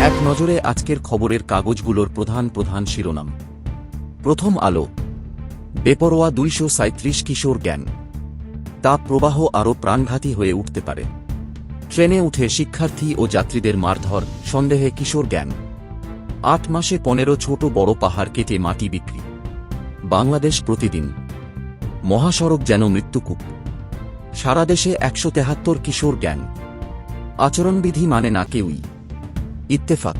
এক নজরে আজকের খবরের কাগজগুলোর প্রধান প্রধান শিরোনাম। প্রথম আলো। বেপরোয়া 237 কিশোর গ্যাং, তাপ প্রবাহ আরও প্রাণঘাতী হয়ে উঠতে পারে। ট্রেনে উঠে শিক্ষার্থী ও যাত্রীদের মারধর, সন্দেহে কিশোর গ্যাং। 8 মাসে 15 ছোট বড় পাহাড় কেটে মাটি বিক্রি। বাংলাদেশ প্রতিদিন। মহাসড়ক যেন মৃত্যুকূপ। সারা দেশে 173 কিশোর গ্যাং। আচরণবিধি মানে না কেউই। ইত্তেফাক।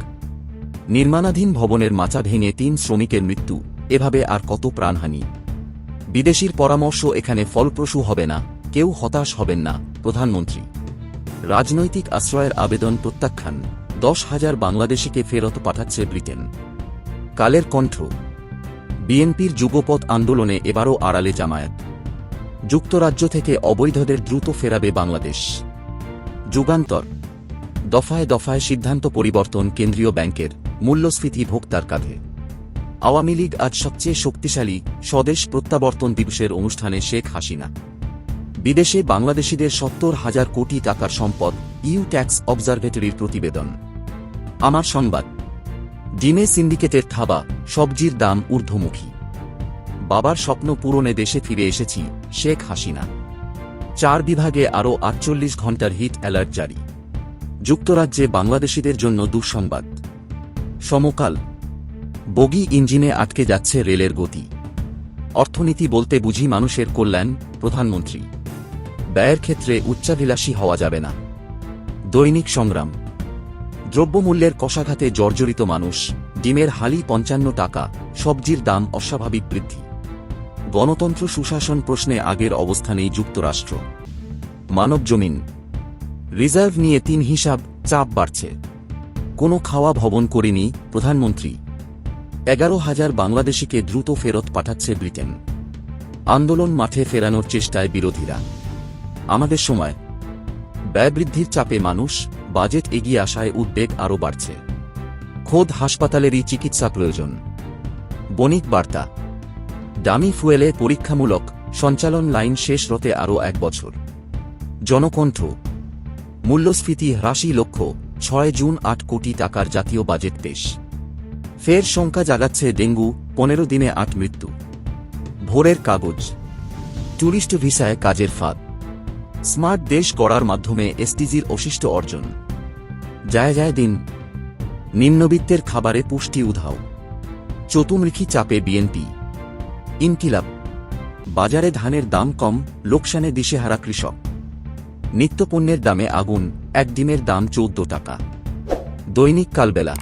নির্মাণাধীন ভবনের মাচা ভেঙে 3 শ্রমিকের মৃত্যু, এভাবে আর কত প্রাণহানি। বিদেশির পরামর্শ এখানে ফলপ্রসূ হবে না, কেউ হতাশ হবেন না, প্রধানমন্ত্রী। রাজনৈতিক আশ্রয়ের আবেদন প্রত্যাখ্যান, 10,000 বাংলাদেশিকে ফেরত পাঠাচ্ছে ব্রিটেন। কালের কণ্ঠ। বিএনপির যুগপৎ আন্দোলনে এবারও আড়ালে জামায়াত। যুক্তরাজ্য থেকে অবৈধদের দ্রুত ফেরাবে বাংলাদেশ। যুগান্তর। দফায় দফায় সিদ্ধান্ত পরিবর্তন কেন্দ্রীয় ব্যাংকের, মূল্যস্ফীতি ভোক্তার কাঁধে। আওয়ামী লীগ আজ সবচেয়ে শক্তিশালী, স্বদেশ প্রত্যাবর্তন দিবসের অনুষ্ঠানে শেখ হাসিনা। বিদেশে বাংলাদেশিদের 70,000 কোটি টাকার সম্পদ, ইউ ট্যাক্স অবজারভেটরির প্রতিবেদন। আমার সংবাদ। ডিমে সিন্ডিকেটের থাবা, সবজির দাম ঊর্ধ্বমুখী। বাবার স্বপ্ন পূরণে দেশে ফিরে এসেছি, শেখ হাসিনা। 4 বিভাগে আরও 48 ঘণ্টার হিট অ্যালার্ট জারি। যুক্তরাজ্যে বাংলাদেশিদের জন্য দুঃসংবাদ। সমকাল। বগি ইঞ্জিনে আটকে যাচ্ছে রেলের গতি। অর্থনীতি বলতে বুঝি মানুষের কল্যাণ, প্রধানমন্ত্রী। ব্যয়ের ক্ষেত্রে উচ্চাভিলাষী হওয়া যাবে না। দৈনিক সংগ্রাম। দ্রব্যমূল্যের কষাঘাতে জর্জরিত মানুষ, ডিমের হালি 55 টাকা, সবজির দাম অস্বাভাবিক বৃদ্ধি। গণতন্ত্র সুশাসন প্রশ্নে আগের অবস্থানেই যুক্তরাষ্ট্র। মানবজমিন। রিজার্ভ নিয়ে 3 হিসাব, চাপ বাড়ছে। কোনো খাওয়া ভবন করেনি, প্রধানমন্ত্রী। 11,000 বাংলাদেশিকে দ্রুত ফেরত পাঠাচ্ছে ব্রিটেন। আন্দোলন মাঠে ফেরানোর চেষ্টায় বিরোধীরা। আমাদের সময়। ব্যয় বৃদ্ধির চাপে মানুষ, বাজেট এগিয়ে আসায় উদ্বেগ আরও বাড়ছে। খোদ হাসপাতালেরই চিকিৎসা প্রয়োজন। বণিক বার্তা। ডামি ফুয়েলে পরীক্ষামূলক সঞ্চালন লাইন শেষ হতে আরও 1 বছর। জনকণ্ঠ। মূল্যস্ফীতি হ্রাসী লক্ষ্য, 6 জুন 8 কোটি টাকার জাতীয় বাজেট পেশ। ফের শঙ্কা জাগাচ্ছে ডেঙ্গু, 15 দিনে 8 মৃত্যু। ভোরের কাগজ। ট্যুরিস্ট ভিসায় কাজের ফাঁদ। স্মার্ট দেশ গড়ার মাধ্যমে এসডিজির অশিষ্ট অর্জন। যায় দিন। নিম্নবিত্তের খাবারে পুষ্টি উধাও। চতুর্মুখী চাপে বিএনপি। ইনকিলাব। বাজারে ধানের দাম কম, লোকসানে দিশেহারা কৃষক। নিত্যপণ্যের দামে আগুন, 1 ডিমের দাম 14 টাকা। দৈনিক কালবেলা।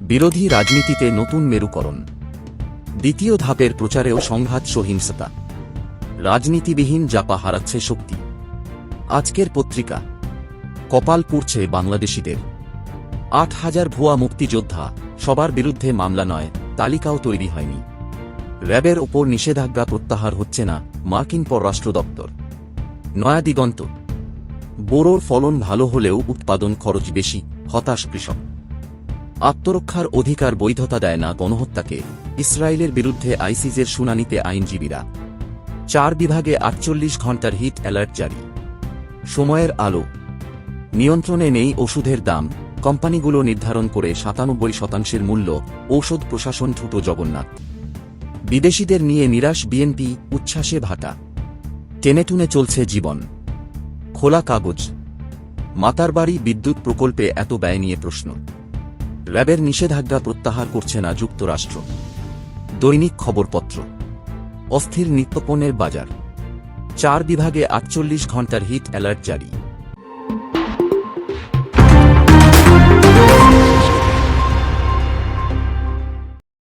বিরোধী রাজনীতিতে নতুন মেরুকরণ। দ্বিতীয় ধাপের প্রচারেও সংঘাত, সহিংসতা। রাজনীতিবিহীন জাপা হারাচ্ছে শক্তি। আজকের পত্রিকা। কপাল পুড়ছে বাংলাদেশিদের। 8,000 ভুয়া মুক্তিযোদ্ধা, সবার বিরুদ্ধে মামলা নয়, তালিকাও তৈরি হয়নি। র্যাবের ওপর নিষেধাজ্ঞা প্রত্যাহার হচ্ছে না, মার্কিন পররাষ্ট্র দপ্তর। নয়া দিগন্ত। বোরোর ফলন ভালো হলেও উৎপাদন খরচ বেশি, হতাশ কৃষক। আত্মরক্ষার অধিকার বৈধতা দেয় না গণহত্যাকে, ইসরায়েলের বিরুদ্ধে আইসিজের শুনানিতে আইনজীবীরা। 4 বিভাগে 48 ঘণ্টার হিট অ্যালার্ট জারি। সময়ের আলো। নিয়ন্ত্রণে নেই ওষুধের দাম, কোম্পানিগুলো নির্ধারণ করে 97% মূল্য, ঔষধ প্রশাসন ঠুটো জগন্নাথ। বিদেশিদের নিয়ে নিরাশ বিএনপি, উচ্ছ্বাসে ভাটা। টেনেটুনে চলছে জীবন। খোলা কাগজ। মাতারবাড়ি বিদ্যুৎ প্রকল্পে এত ব্যয় নিয়ে প্রশ্ন। র্যাবের নিষেধাজ্ঞা প্রত্যাহার করছে না যুক্তরাষ্ট্র। দৈনিক খবরপত্র। অস্থির নিত্যপণ্যের বাজার। 4 বিভাগে 48 ঘণ্টার হিট অ্যালার্ট জারি।